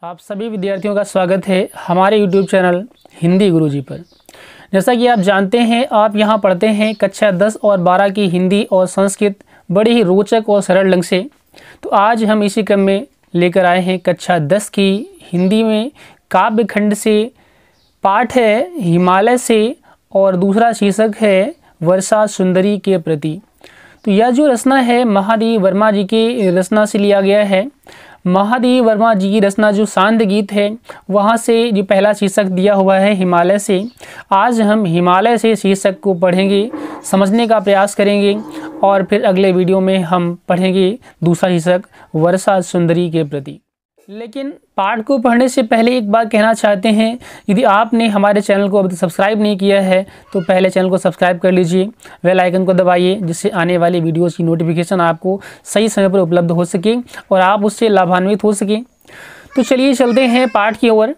आप सभी विद्यार्थियों का स्वागत है हमारे YouTube चैनल हिंदी गुरुजी पर। जैसा कि आप जानते हैं, आप यहां पढ़ते हैं कक्षा 10 और 12 की हिंदी और संस्कृत बड़ी ही रोचक और सरल ढंग से। तो आज हम इसी क्रम में लेकर आए हैं कक्षा 10 की हिंदी में काव्य खंड से पाठ है हिमालय से और दूसरा शीर्षक है वर्षा सुंदरी के प्रति। तो यह जो रचना है महादेव वर्मा जी की रचना से लिया गया है। महादेव वर्मा जी की रचना जो शांत गीत है वहाँ से जो पहला शीर्षक दिया हुआ है हिमालय से। आज हम हिमालय से शीर्षक को पढ़ेंगे, समझने का प्रयास करेंगे और फिर अगले वीडियो में हम पढ़ेंगे दूसरा शीर्षक वर्षा सुंदरी के प्रति। लेकिन पाठ को पढ़ने से पहले एक बात कहना चाहते हैं, यदि आपने हमारे चैनल को अभी तक सब्सक्राइब नहीं किया है तो पहले चैनल को सब्सक्राइब कर लीजिए, बेल आइकन को दबाइए, जिससे आने वाली वीडियोज़ की नोटिफिकेशन आपको सही समय पर उपलब्ध हो सके और आप उससे लाभान्वित हो सकें। तो चलिए चलते हैं पाठ की ओर।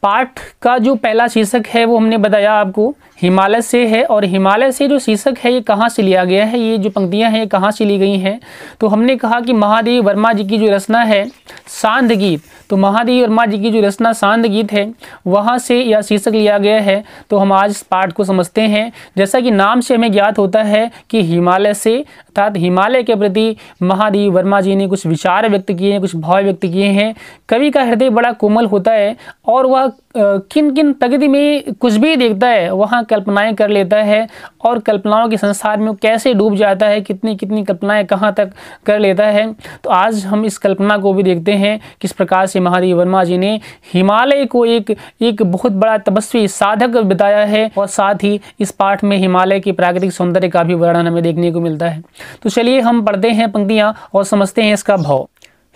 पाठ का जो पहला शीर्षक है वो हमने बताया आपको हिमालय से है, और हिमालय से जो शीर्षक है ये कहाँ से लिया गया है, ये जो पंक्तियाँ हैं कहाँ से ली गई हैं। तो हमने कहा कि महादेव वर्मा जी की जो रचना है शांत गीत, तो महादेव वर्मा जी की जो रचना शांत गीत है वहाँ से यह शीर्षक लिया गया है। तो हम आज पाठ को समझते हैं। जैसा कि नाम से हमें ज्ञात होता है कि हिमालय से अर्थात हिमालय के प्रति महादेव वर्मा जी ने कुछ विचार व्यक्त किए हैं, कुछ भाव व्यक्त किए हैं। कवि का हृदय बड़ा कोमल होता है और वह किन किन प्रकृति में कुछ भी देखता है वहाँ कल्पनाएं कर लेता है, और कल्पनाओं के संसार में कैसे डूब जाता है, कितनी कितनी कल्पनाएं कहाँ तक कर लेता है। तो आज हम इस कल्पना को भी देखते हैं किस प्रकार से महादेव वर्मा जी ने हिमालय को एक बहुत बड़ा तपस्वी साधक बताया है, और साथ ही इस पाठ में हिमालय की प्राकृतिक सौंदर्य का भी वर्णन हमें देखने को मिलता है। तो चलिए हम पढ़ते हैं पंक्तियाँ और समझते हैं इसका भाव।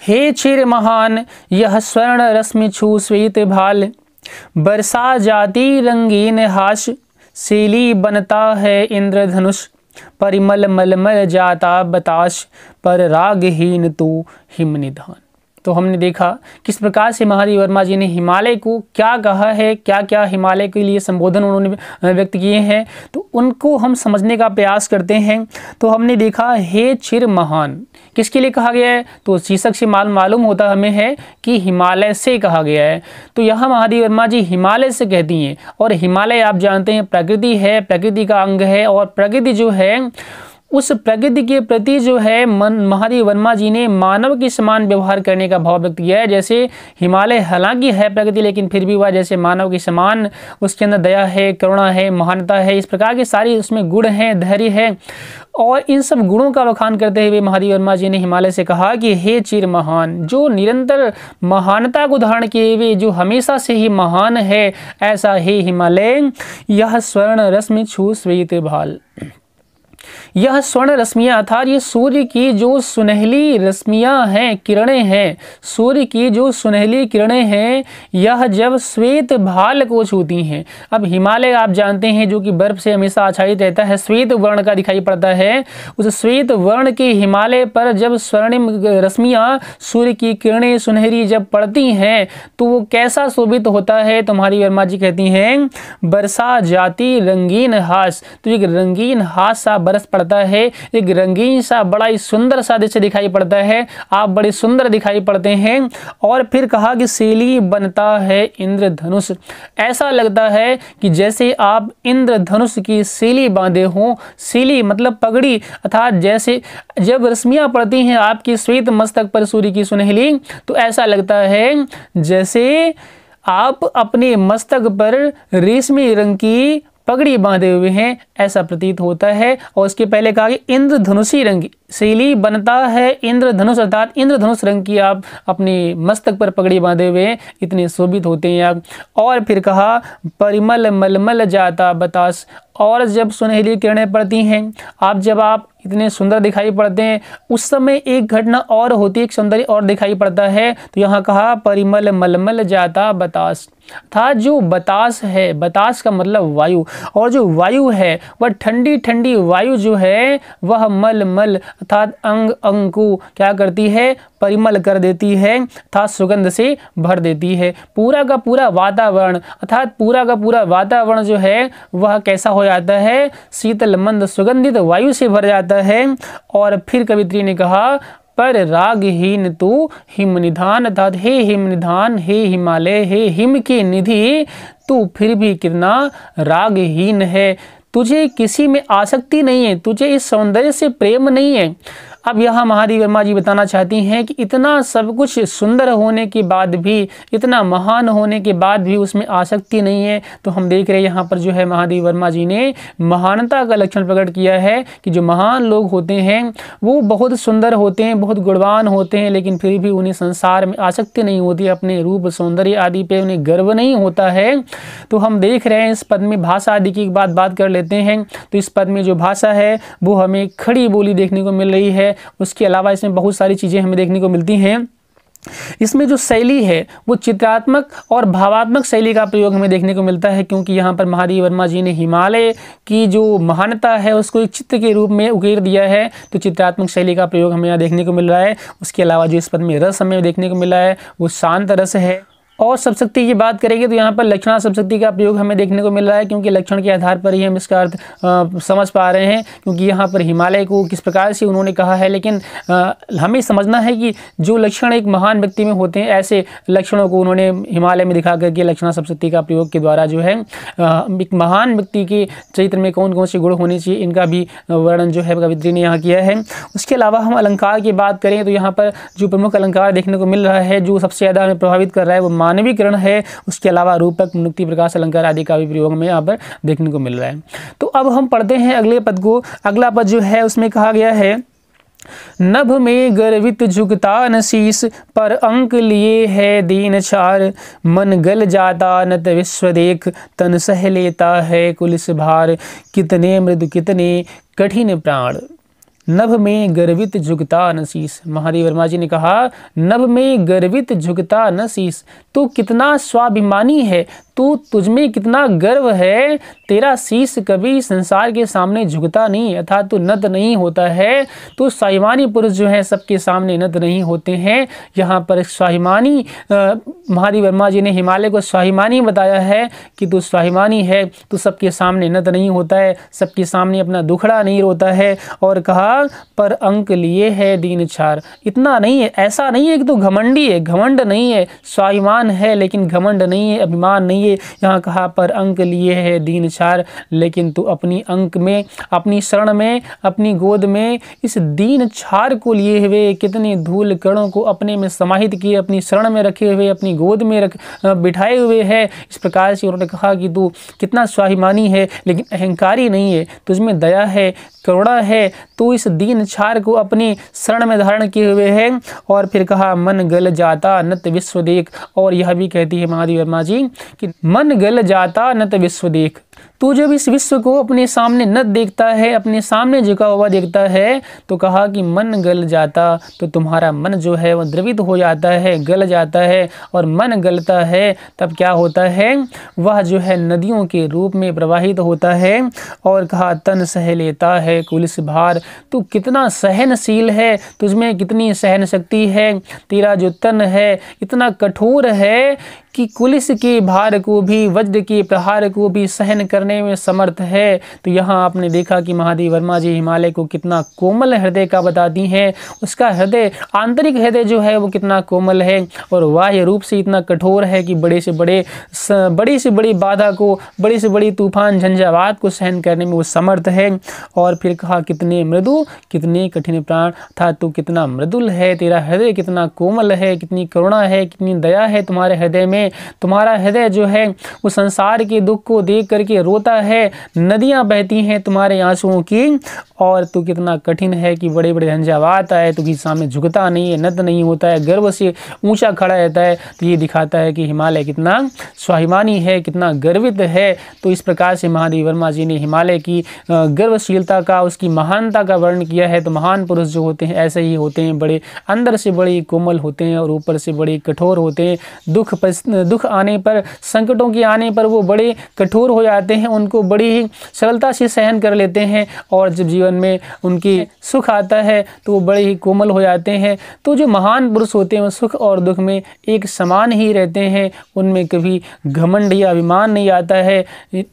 हे चिर महान यह स्वर्ण रश्मि छू श्वेत भाल, बरसा जाती रंगीन हाश, सीली बनता है इंद्रधनुष, परिमल मलमल जाता बताश, पर रागहीन तू हिमनिधान। तो हमने देखा किस प्रकार से महादेव वर्मा जी ने हिमालय को क्या कहा है, क्या क्या हिमालय के लिए संबोधन उन्होंने व्यक्त किए हैं, तो उनको हम समझने का प्रयास करते हैं। तो हमने देखा हे चिर महान किसके लिए कहा गया है, तो शीर्षक से मालूम होता हमें है कि हिमालय से कहा गया है। तो यहाँ महादेव वर्मा जी हिमालय से कहती हैं, और हिमालय आप जानते हैं प्रकृति है, प्रकृति का अंग है, और प्रकृति जो है उस प्रकृति के प्रति जो है महादेव वर्मा जी ने मानव के समान व्यवहार करने का भाव व्यक्त किया है। जैसे हिमालय हालांकि है प्रकृति, लेकिन फिर भी वह जैसे मानव के समान उसके अंदर दया है, करुणा है, महानता है, इस प्रकार के सारी उसमें गुण हैं, धैर्य है, और इन सब गुणों का बखान करते हुए महादेव वर्मा जी ने हिमालय से कहा कि हे चिर महान, जो निरंतर महानता को धारण किए हुए, जो हमेशा से ही महान है, ऐसा हे हिमालय यह स्वर्ण रश्मि छू श्वेत भाल। यह स्वर्ण रश्मियाँ अर्थात ये सूर्य की जो सुनहली रश्मियाँ हैं, किरणें हैं, सूर्य की जो सुनहली किरणें हैं, यह जब श्वेत भाल को छूती हैं। अब हिमालय आप जानते हैं जो कि बर्फ से हमेशा आच्छादित रहता है, श्वेत वर्ण का दिखाई पड़ता है। उस श्वेत वर्ण के हिमालय पर जब स्वर्णिम रश्मियाँ, सूर्य की किरणें सुनहरी जब पड़ती हैं तो वो कैसा शोभित होता है। तो महादेव वर्मा जी कहती हैं बरसा जाती रंगीन हास, तो एक रंगीन हास सा बरस पड़ता है, एक रंगीन सा बड़ा ही सुंदर सा दृश्य दिखाई पड़ता है, आप बड़े सुंदर दिखाई पड़ते हैं। और फिर कहा कि सीली बनता है इंद्रधनुष, ऐसा लगता है कि जैसे आप इंद्रधनुष की सीली बांधे हों। सीली मतलब पगड़ी, अर्थात जैसे जब रश्मियां पड़ती हैं आपकी श्वेत मस्तक पर सूर्य की सुनहली, तो ऐसा लगता है जैसे आप अपने मस्तक पर रेशमी रंग की पगड़ी बांधे हुए हैं, ऐसा प्रतीत होता है। और उसके पहले कहा कि इंद्रधनुषी रंग शैली बनता है इंद्रधनुष, अर्थात इंद्रधनुष रंग की आप अपने मस्तक पर पगड़ी बांधे हुए हैं, इतने शोभित होते हैं आप। और फिर कहा परिमल मलमल जाता बतास, और जब सुनहली किरणें पड़ती हैं जब आप इतने सुंदर दिखाई पड़ते हैं, उस समय एक घटना और होती है, एक सौंदर्य और दिखाई पड़ता है। तो यहाँ कहा परिमल मलमल जाता बतास, अर्थात जो बतास है, बतास का मतलब वायु, और जो वायु है वह ठंडी ठंडी वायु जो है वह मलमल अर्थात अंग अंग को क्या करती है, परिमल कर देती है, अर्थात सुगंध से भर देती है। पूरा का पूरा वातावरण अर्थात पूरा का पूरा वातावरण जो है वह कैसा हो जाता है, शीतल मंद सुगंधित वायु से भर जाता है। और फिर कवित्री ने कहा पर रागहीन तू हिम निधान, अर्थात हे हिम निधान, हे हिमालय, हे हिम की निधि, तू फिर भी कितना रागहीन है। तुझे किसी में आसक्ति नहीं है, तुझे इस सौंदर्य से प्रेम नहीं है। अब यहाँ महादेवी वर्मा जी बताना चाहती हैं कि इतना सब कुछ सुंदर होने के बाद भी, इतना महान होने के बाद भी उसमें आसक्ति नहीं है। तो हम देख रहे हैं यहाँ पर जो है महादेवी वर्मा जी ने महानता का लक्षण प्रकट किया है कि जो महान लोग होते हैं वो बहुत सुंदर होते हैं, बहुत गुणवान होते हैं, लेकिन फिर भी उन्हें संसार में आसक्ति नहीं होती, अपने रूप सौंदर्य आदि पे उन्हें गर्व नहीं होता है। तो हम देख रहे हैं इस पद में भाषा आदि की बात कर लेते हैं। तो इस पद में जो भाषा है वो हमें खड़ी बोली देखने को मिल रही है। उसके अलावा इसमें बहुत सारी चीज़ें हमें देखने को मिलती हैं। इसमें जो शैली है वो चित्रात्मक और भावात्मक शैली का प्रयोग हमें देखने को मिलता है, क्योंकि यहाँ पर महादेवी वर्मा जी ने हिमालय की जो महानता है उसको एक चित्र के रूप में उकेर दिया है। तो चित्रात्मक शैली का प्रयोग हमें यहाँ देखने को मिल रहा है। उसके अलावा जो इस पद में रस हमें देखने को मिला है वो शांत रस है। और शब्दशक्ति की बात करेंगे तो यहाँ पर लक्षणा शब्दशक्ति का प्रयोग हमें देखने को मिल रहा है, क्योंकि लक्षण के आधार पर ही हम इसका अर्थ समझ पा रहे हैं। क्योंकि यहाँ पर हिमालय को किस प्रकार से उन्होंने कहा है, लेकिन हमें समझना है कि जो लक्षण एक महान व्यक्ति में होते हैं ऐसे लक्षणों को उन्होंने हिमालय में दिखा करके लक्षणा शब्दशक्ति का प्रयोग के द्वारा जो है एक महान व्यक्ति के चरित्र में कौन कौन से गुण होने चाहिए इनका भी वर्णन जो है कवित्री ने यहाँ किया है। उसके अलावा हम अलंकार की बात करें तो यहाँ पर जो प्रमुख अलंकार देखने को मिल रहा है, जो सबसे ज़्यादा हमें प्रभावित कर रहा है वो मानवीकरण है। उसके अलावा रूपक, मुक्ति, प्रकाश अलंकार आदि का भी प्रयोग हमें यहाँ पर देखने को मिल रहा है। तो अब हम पढ़ते हैं अगले पद को। अगला पद जो है उसमें कहा गया है, नभ में गर्वित झुकता न शीस, पर अंक लिए है दीन छार, मन गल जाता नत विश्व देख, तन सह लेता है कुलिस भार, कितने मृदु कितने कठिन प्राण। नभ में गर्वित झुकता न शीस। महादेवी वर्मा जी ने कहा नभ में गर्वित झुकता न शीस, तू कितना स्वाभिमानी है, तू तुझमें कितना गर्व है, तेरा शीश कभी संसार के सामने झुकता नहीं, अर्थात तू नत नहीं होता है। तो स्वाभिमानी पुरुष जो है सबके सामने नत नहीं होते हैं। यहाँ पर स्वाभिमानी महादेवी वर्मा जी ने हिमालय को स्वाभिमानी बताया है कि तू स्वाभिमानी है, तू सबके सामने नत नहीं होता है, सबके सामने अपना दुखड़ा नहीं रोता है। और कहा पर अंक लिए है दीन छार, इतना नहीं है, ऐसा नहीं है कि तू घमंडी है, घमंड नहीं है, स्वाभिमान है लेकिन घमंड नहीं है, अभिमान नहीं है। यहाँ कहा पर अंक लिए है दीन छार, लेकिन तू अपनी अंक में, अपनी शरण में, अपनी गोद में इस दीन छार को लिए हुए, कितने धूल कणों को अपने में समाहित किए, अपनी शरण में रखे हुए, अपनी गोद में बिठाए हुए है। इस प्रकार से उन्होंने कहा कि तू कितना स्वाभिमानी है लेकिन अहंकारी नहीं है, तुझमें दया है, करुणा है, तो इस दीन छार को अपनी शरण में धारण किए हुए है। और फिर कहा मन गल जाता नत विश्व देख, और यह भी कहती है महादेवी वर्मा जी कि मन गल जाता नत विश्व देख, तू जब इस विश्व को अपने सामने नत देखता है, अपने सामने झुका हुआ देखता है, तो कहा कि मन गल जाता, तो तुम्हारा मन जो है वह द्रवित हो जाता है, गल जाता है। और मन गलता है तब क्या होता है, वह जो है नदियों के रूप में प्रवाहित होता है। और कहा तन सह लेता है कुलिस भार, तू कितना सहनशील है, तुझमें कितनी सहन शक्ति है, तेरा जो तन है इतना कठोर है कि कुलिस के भार को भी, वज्र के प्रहार को भी सहन करने में समर्थ है। तो यहाँ आपने देखा कि महादेवी वर्मा जी हिमालय को कितना कोमल हृदय का बताती हैं, उसका हृदय, आंतरिक हृदय जो है वो कितना कोमल है और बाह्य रूप से इतना कठोर है कि बड़ी से बड़ी बाधा को, बड़ी से बड़ी तूफान झंझावात को सहन करने में वो समर्थ है। और फिर कहा कितने मृदु कितने कठिन प्राण, था तू कितना मृदुल है, तेरा हृदय कितना कोमल है, कितनी करुणा है, कितनी दया है तुम्हारे हृदय में। तुम्हारा हृदय जो है वो संसार के दुख को देख करके रोता है, नदियां बहती हैं तुम्हारे आंसुओं की। और तू कितना कठिन है कि बड़े बड़े झंझावात आए तो किसी सामने झुकता नहीं है, नत नहीं होता है, गर्व से ऊंचा खड़ा रहता है। तो ये दिखाता है कि हिमालय कितना स्वाभिमानी है, कितना गर्वित है। तो इस प्रकार से महादेवी वर्मा जी ने हिमालय की गर्वशीलता का, उसकी महानता का वर्णन किया है। तो महान पुरुष जो होते हैं ऐसे ही होते हैं, बड़े अंदर से बड़े कोमल होते हैं और ऊपर से बड़े कठोर होते हैं। दुख आने पर, संकटों के आने पर वो बड़े कठोर हो जाते हैं, उनको बड़ी ही सरलता से सहन कर लेते हैं। और जब जीवन में उनकी सुख आता है तो वो बड़े ही कोमल हो जाते हैं। तो जो महान पुरुष होते हैं वो सुख और दुख में एक समान ही रहते हैं, उनमें कभी घमंड या अभिमान नहीं आता है।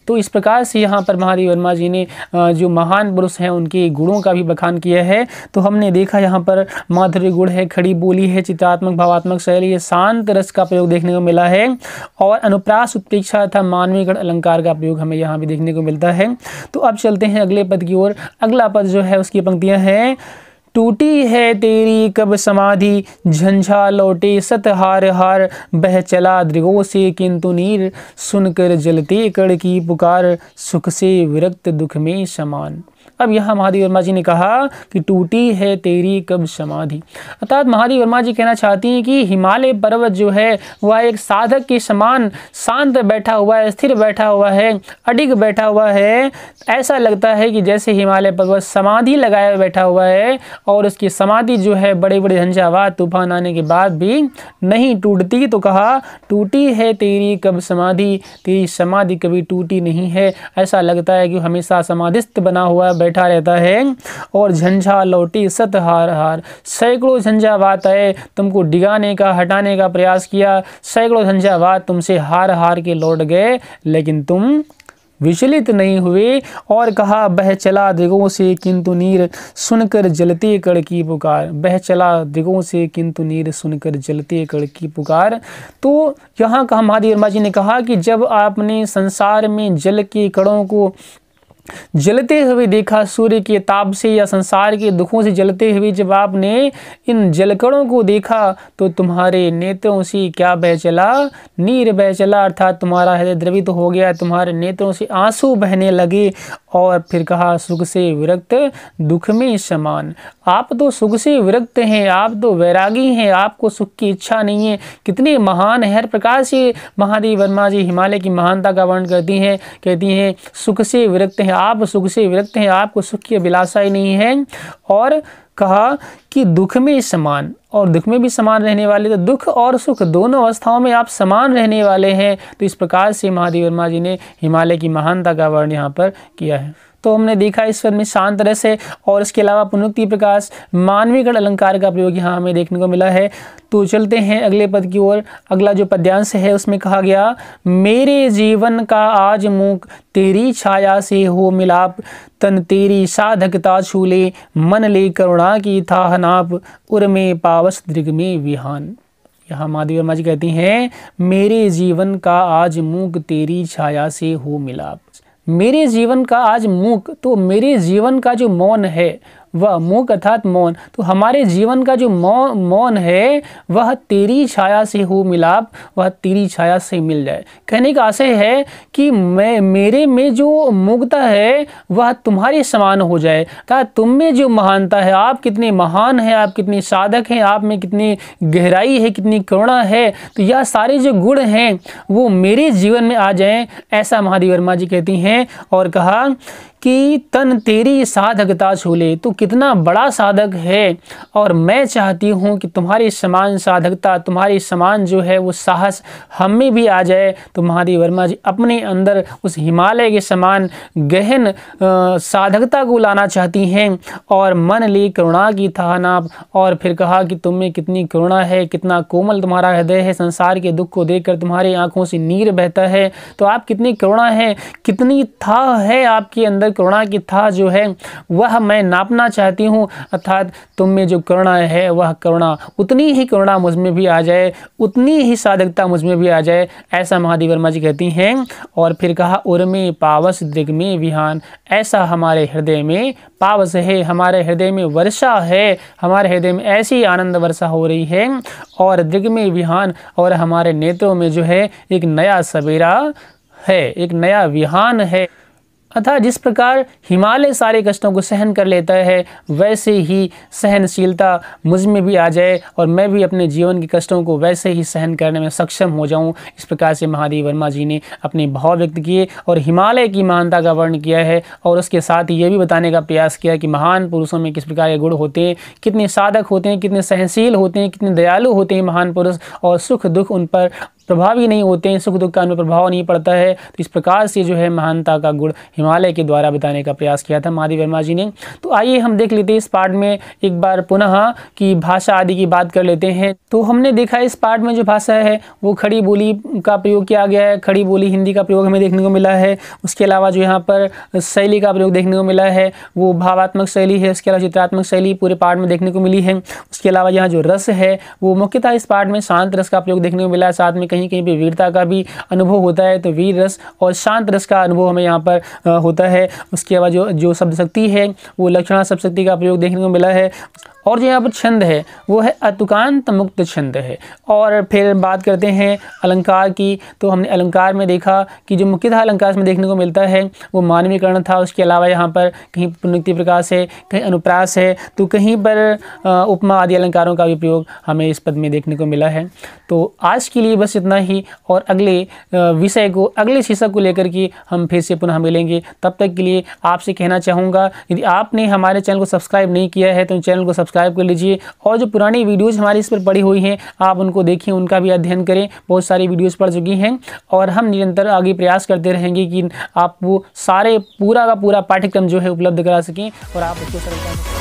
तो इस प्रकार से यहाँ पर महादेव वर्मा जी ने जो महान पुरुष हैं उनके गुणों का भी बखान किया है। तो हमने देखा यहाँ पर माधुर्य गुण है, खड़ी बोली है, चित्रात्मक भावात्मक शैली है, शांत रस का प्रयोग देखने को मिला है और अनुप्रास उत्प्रेक्षा तथा मानवीय गण अलंकार का प्रयोग हमें यहाँ भी देखने को मिलता है। तो अब चलते हैं अगले पद की ओर। अगला पद जो है उसकी पंक्तियाँ हैं, टूटी है तेरी कब समाधि, झंझा लौटे सत हार हार, बह चला दृगों से किंतु नीर, सुनकर जलते कड़ की पुकार, सुख से विरक्त दुख में समान। अब यहाँ महादेव वर्मा जी ने कहा कि टूटी है तेरी कब समाधि, अर्थात महादेव वर्मा जी कहना चाहती हैं कि हिमालय पर्वत जो है वह एक साधक के समान शांत बैठा हुआ है, स्थिर बैठा हुआ है, अडिग बैठा हुआ है। ऐसा लगता है कि जैसे हिमालय पर्वत समाधि लगाए बैठा हुआ है और उसकी समाधि जो है बड़े बड़े झंझावात तूफान आने के बाद भी नहीं टूटती। तो कहा टूटी है तेरी कब समाधि, तेरी समाधि कभी टूटी नहीं है। ऐसा लगता है कि हमेशा समाधिस्थ बना हुआ बैठा रहता है। और झंझा लौटी सत हार हार, सैकड़ों झंझावात आए, तुमको डिगाने का हटाने का प्रयास किया, सैकड़ों झंझावात तुमसे हार हार के लौट गए, लेकिन तुम विचलित नहीं हुए। और कहा बह चला दिगों से किंतु नीर, सुनकर जलते कड़ की पुकार, बह चला दिगों से किंतु नीर, सुनकर जलते कड़ की पुकार। तो यहाँ कहा महादेव वर्मा जी ने कहा कि जब आपने संसार में जल के कणों को जलते हुए देखा, सूर्य के ताप से या संसार के दुखों से जलते हुए जब आपने इन जलकणों को देखा तो तुम्हारे नेत्रों से क्या बह चला, नीर बह चला, अर्थात तुम्हारा हृदय द्रवित हो गया, तुम्हारे नेत्रों से आंसू बहने लगे। और फिर कहा सुख से विरक्त दुख में समान, आप तो सुख से विरक्त हैं, आप तो वैरागी हैं, आपको सुख की इच्छा नहीं है। कितने महान है, हर प्रकार से महादेव वर्मा जी हिमालय की महानता का वर्णन करती हैं, कहती हैं सुख से विरक्त हैं, आप सुख से विरक्त हैं, आपको सुख की अभिलाषा ही नहीं है। और कहा कि दुख में समान, और दुख में भी समान रहने वाले, तो दुख और सुख दोनों अवस्थाओं में आप समान रहने वाले हैं। तो इस प्रकार से महादेव वर्मा जी ने हिमालय की महानता का वर्णन यहाँ पर किया है। तो हमने देखा इस स्वर में शांत रस है और इसके अलावा पुनरुक्ति प्रकाश, मानवीय गण अलंकार का प्रयोग यहाँ हमें देखने को मिला है। तो चलते हैं अगले पद की ओर। अगला जो पद्यांश है उसमें कहा गया, मेरे जीवन का आज मूक, तेरी छाया से हो मिलाप, तन तेरी साधकता छूले, मन ले करुणा की था नाप, उर में पावस दृग में विहान। यहाँ महादेव वर्मा जी कहती हैं मेरे जीवन का आज मूक, तेरी छाया से हो मिलाप। मेरे जीवन का आज मूक, तो मेरे जीवन का जो मौन है वह मूक अर्थात मौन, तो हमारे जीवन का जो मौन है वह तेरी छाया से हो मिलाप, वह तेरी छाया से मिल जाए। कहने का आशय है कि मेरे में जो मूकता है वह तुम्हारे समान हो जाए, अर्थात तुम में जो महानता है, आप कितने महान हैं, आप कितने साधक हैं, आप में कितनी गहराई है, कितनी करुणा है, तो यह सारे जो गुण हैं वो मेरे जीवन में आ जाएं, ऐसा महादेव वर्मा जी कहती हैं। और कहा कि तन तेरी साधकता छूले, तो कितना बड़ा साधक है, और मैं चाहती हूँ कि तुम्हारी समान साधकता, तुम्हारी समान जो है वो साहस हम में भी आ जाए। तो महादेव वर्मा जी अपने अंदर उस हिमालय के समान गहन साधकता को लाना चाहती हैं। और मन ले करुणा की था नाप, और फिर कहा कि तुम में कितनी करुणा है, कितना कोमल तुम्हारा हृदय है, संसार के दुख को देखकर तुम्हारी आंखों से नीर बहता है, तो आप कितनी करुणा है, कितनी था है आपके अंदर करुणा की था जो है वह मैं नापना चाहती हूँ, अर्थात तुम में जो करुणा है वह करुणा, उतनी ही करुणा मुझ में भी आ जाए, उतनी ही साधकता मुझ में भी आ जाए, ऐसा महादेव वर्मा जी कहती हैं। और फिर कहा उर में पावस दृग में विहान, ऐसा हमारे हृदय में पावस है, हमारे हृदय में वर्षा है, हमारे हृदय में ऐसी आनंद वर्षा हो रही है, और दृग में विहान, और हमारे नेत्रों में जो है एक नया सवेरा है, एक नया विहान है। अर्थात जिस प्रकार हिमालय सारे कष्टों को सहन कर लेता है, वैसे ही सहनशीलता मुझ में भी आ जाए और मैं भी अपने जीवन के कष्टों को वैसे ही सहन करने में सक्षम हो जाऊं। इस प्रकार से महादेव वर्मा जी ने अपने भाव व्यक्त किए और हिमालय की महानता का वर्णन किया है, और उसके साथ ही ये भी बताने का प्रयास किया कि महान पुरुषों में किस प्रकार के गुण होते हैं, कितने साधक होते हैं, कितने सहनशील होते हैं, कितने दयालु होते हैं महान पुरुष, और सुख दुख उन पर प्रभावी नहीं होते हैं, सुख दुख का उन पर प्रभाव नहीं पड़ता है। तो इस प्रकार से जो है महानता का गुण हिमालय के द्वारा बताने का प्रयास किया था महादेव वर्मा जी ने। तो आइए हम देख लेते हैं इस पार्ट में एक बार पुनः कि भाषा आदि की बात कर लेते हैं। तो हमने देखा इस पार्ट में जो भाषा है वो खड़ी बोली का प्रयोग किया गया है, खड़ी बोली हिंदी का प्रयोग हमें देखने को मिला है। उसके अलावा जो यहाँ पर शैली का प्रयोग देखने को मिला है वो भावात्मक शैली है, उसके अलावा चित्रात्मक शैली पूरे पार्ट में देखने को मिली है। उसके अलावा यहाँ जो रस है वो मुख्यतः इस पार्ट में शांत रस का प्रयोग देखने को मिला है, साथ में कहीं कहीं पे वीरता का भी अनुभव होता है। तो वीर रस और शांत रस का अनुभव हमें यहाँ पर होता है। उसके अलावा जो शब्द शक्ति है वो लक्षणा शब्द शक्ति का प्रयोग देखने को मिला है। और जो यहाँ पर छंद है वो है अतुकांत मुक्त छंद है। और फिर बात करते हैं अलंकार की। तो हमने अलंकार में देखा कि जो मुख्यतः अलंकार में देखने को मिलता है वो मानवीकरण था। उसके अलावा यहाँ पर कहीं पुनरुक्ति प्रकाश है, कहीं अनुप्रास है, तो कहीं पर उपमा आदि अलंकारों का भी प्रयोग हमें इस पद में देखने को मिला है। तो आज के लिए बस इतना ही, और अगले विषय को, अगले शीर्षक को लेकर के हम फिर से पुनः मिलेंगे। तब तक के लिए आपसे कहना चाहूँगा, यदि आपने हमारे चैनल को सब्सक्राइब नहीं किया है तो चैनल को सब्सक्राइब कर लीजिए, और जो पुरानी वीडियोज़ हमारी इस पर पड़ी हुई हैं आप उनको देखिए, उनका भी अध्ययन करें। बहुत सारी वीडियोज़ पड़ चुकी हैं और हम निरंतर आगे प्रयास करते रहेंगे कि आप वो सारे पूरा का पूरा पाठ्यक्रम जो है उपलब्ध करा सकें और आप उसको सरलता से